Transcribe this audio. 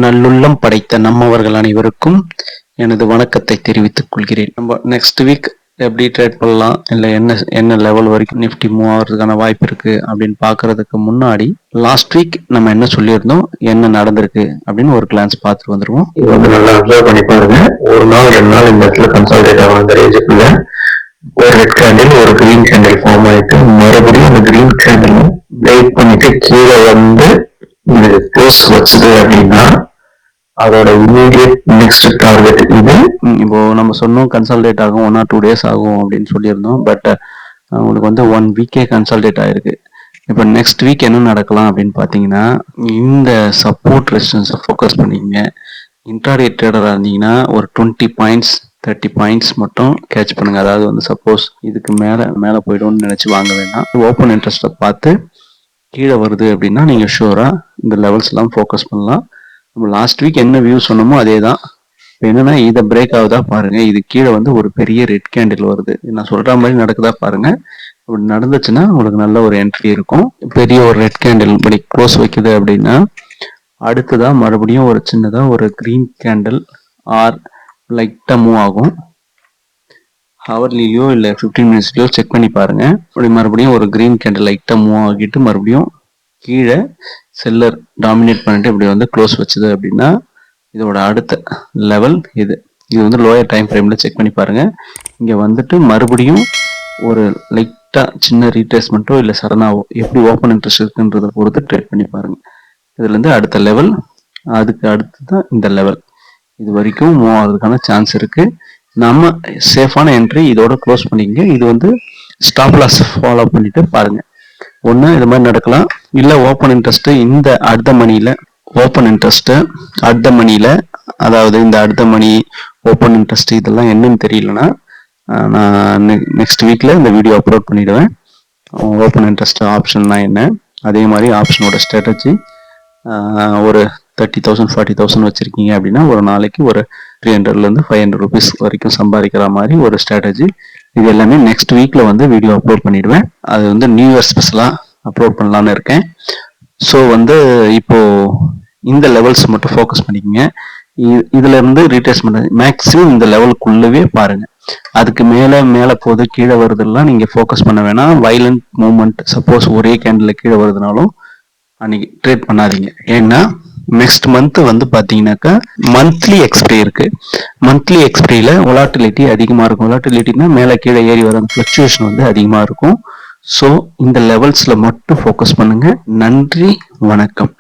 நல்லுள்ளம் படைத்த நம்மவர்கள் அனைவருக்கும் எனது வணக்கத்தை தெரிவித்துக் கொள்கிறேன். நம்ம நெக்ஸ்ட் வீக் எப்படி ட்ரேட் பண்ணலாம், இல்லை என்ன லெவல் வரைக்கும் நிஃப்டி மூவ் ஆகிறதுக்கான வாய்ப்பு இருக்கு அப்படின்னு பாக்குறதுக்கு முன்னாடி லாஸ்ட் வீக் நம்ம என்ன சொல்லியிருந்தோம், என்ன நடந்திருக்கு அப்படின்னு ஒரு கிளான்ஸ் பார்த்துட்டு வந்துருவோம். இது வந்து நல்லா அப்சர்வ் பண்ணி பாருங்க. ஒரு நாள் 2 நாள் இந்த இடத்துல கன்சால்டேட் ஆகும். அந்த ரேஞ்சுக்குள்ள ஒரு ரெட் கேண்டில் ஒரு கிரீன் கேண்டில் ஃபார்ம் ஆயிட்டு மறுபடியும் அந்த கிரீன் கேண்டில் வெயிட் பண்ணிட்டு கீழே வந்து இது க்ளோஸ் வச்சது அப்படின்னா அதோட இமீடியட் நெக்ஸ்ட் டார்கெட் இது. இப்போ நம்ம சொன்னோம் கன்சால்டேட் ஆகும் 1 or 2 days ஆகும் அப்படின்னு சொல்லியிருந்தோம். பட் உங்களுக்கு வந்து 1 week கன்சால்டேட் ஆயிருக்கு. இப்போ நெக்ஸ்ட் வீக் என்ன நடக்கலாம் அப்படின்னு பார்த்தீங்கன்னா, இந்த சப்போர்ட் ரெசிஸ்டன்ஸை ஃபோக்கஸ் பண்ணிக்கங்க. இன்ட்ராடே ட்ரேடராக இருந்தீங்கன்னா ஒரு 20 பாயிண்ட்ஸ் 30 பாயிண்ட்ஸ் மட்டும் கேட்ச் பண்ணுங்க. அதாவது வந்து சப்போஸ் இதுக்கு மேலே போய்டும்னு நினச்சி வாங்க வேண்டாம். ஓப்பன் இன்ட்ரெஸ்ட்டை பார்த்து கீழே வருது அப்படின்னா நீங்கள் ஷூராக இந்த லெவல்ஸ் எல்லாம் ஃபோக்கஸ் பண்ணலாம். நம்ம லாஸ்ட் வீக் என்ன வியூ சொன்னோமோ அதே தான். இப்போ என்னன்னா, இதை பிரேக் ஆகுதா பாருங்க. இது கீழே வந்து ஒரு பெரிய ரெட் கேண்டில் வருது. நான் சொல்ற மாதிரி நடக்குதா பாருங்க. அப்படி நடந்துச்சுன்னா உங்களுக்கு நல்ல ஒரு என்ட்ரி இருக்கும். பெரிய ஒரு ரெட் கேண்டில் இப்படி க்ளோஸ் வைக்குது அப்படின்னா அடுத்ததா மறுபடியும் ஒரு சின்னதா ஒரு கிரீன் கேண்டில் ஆர் லைட்டா மூவ் ஆகும். ஹவர்லியோ இல்லை 15 minutesலயோ செக் பண்ணி பாருங்க. அப்படி மறுபடியும் ஒரு கிரீன் கேண்டில் லைட்டா மூவ் ஆகிட்டு மறுபடியும் கீழே செல்லர் டாமினேட் பண்ணிட்டு இப்படி வந்து க்ளோஸ் வச்சுது அப்படின்னா இதோட அடுத்த லெவல் இது வந்து லோயர் டைம் ஃப்ரேம்ல செக் பண்ணி பாருங்க. இங்க வந்துட்டு மறுபடியும் ஒரு லைட்டா சின்ன ரீட்ரேஸ்மெண்ட்டோ இல்லை சடனாவோ எப்படி ஓப்பன் இன்ட்ரெஸ்ட் இருக்குன்றதை பொறுத்து ட்ரேட் பண்ணி பாருங்க. இதுல இருந்து அடுத்த லெவல், அதுக்கு அடுத்து தான் இந்த லெவல், இது வரைக்கும் மூவ் ஆகிறதுக்கான சான்ஸ் இருக்கு. நம்ம சேஃபான என்ட்ரி இதோட க்ளோஸ் பண்ணிக்கங்க. இது வந்து ஸ்டாப் லாஸ் ஃபாலோ பண்ணிட்டு பாருங்க. ஒன்று இது மாதிரி நடக்கலாம், இல்லை ஓப்பன் இன்ட்ரெஸ்ட் இந்த அடுத்த மணியில் அதாவது இந்த அடுத்த மணி ஓப்பன் இன்ட்ரெஸ்ட் இதெல்லாம் என்னன்னு தெரியலன்னா நான் நெக்ஸ்ட் வீக்ல இந்த வீடியோ அப்லோட் பண்ணிடுவேன். ஓப்பன் இன்ட்ரெஸ்ட் ஆப்ஷன்னா என்ன, அதே மாதிரி ஆப்ஷனோட ஸ்ட்ராட்டஜி. ஒரு 30,000 40,000 வச்சிருக்கீங்க அப்படின்னா ஒரு நாளைக்கு ஒரு 300 to 500 rupees வரைக்கும் சம்பாதிக்கிற மாதிரி ஒரு ஸ்ட்ராட்டஜி. இது எல்லாமே நெக்ஸ்ட் வீக்ல வந்து வீடியோ அப்லோட் பண்ணிடுவேன். அது வந்து நியூ இயர் ஸ்பெஷலா அப்லோட் பண்ணலான்னு இருக்கேன். ஸோ வந்து இப்போ இந்த லெவல்ஸ் மட்டும் ஃபோக்கஸ் பண்ணிக்கோங்க. இதுல இருந்து ரீட்ரேஸ்மெண்ட் மேக்ஸிமம் இந்த லெவலுக்குள்ளவே பாருங்க. அதுக்கு மேல போது கீழே வருதுலாம் நீங்க ஃபோக்கஸ் பண்ண வேணாம். வைலண்ட் மூவ்மெண்ட் சப்போஸ் ஒரே கேண்டில் கீழே வருதுனாலும் அன்னைக்கு ட்ரேட் பண்ணாதீங்க. ஏன்னா நெக்ஸ்ட் மந்த் வந்து பாத்தீங்கன்னாக்கா மந்த்லி எக்ஸ்பிரி இருக்கு. மந்த்லி எக்ஸ்பிரியில வொலாட்டிலிட்டி அதிகமா இருக்கும். வொலாட்டிலிட்டினா மேல கீழே ஏறி வர ஃபிளக்சுவேஷன் வந்து அதிகமா இருக்கும். ஸோ இந்த லெவல்ஸ்ல மட்டும் ஃபோக்கஸ் பண்ணுங்க. நன்றி, வணக்கம்.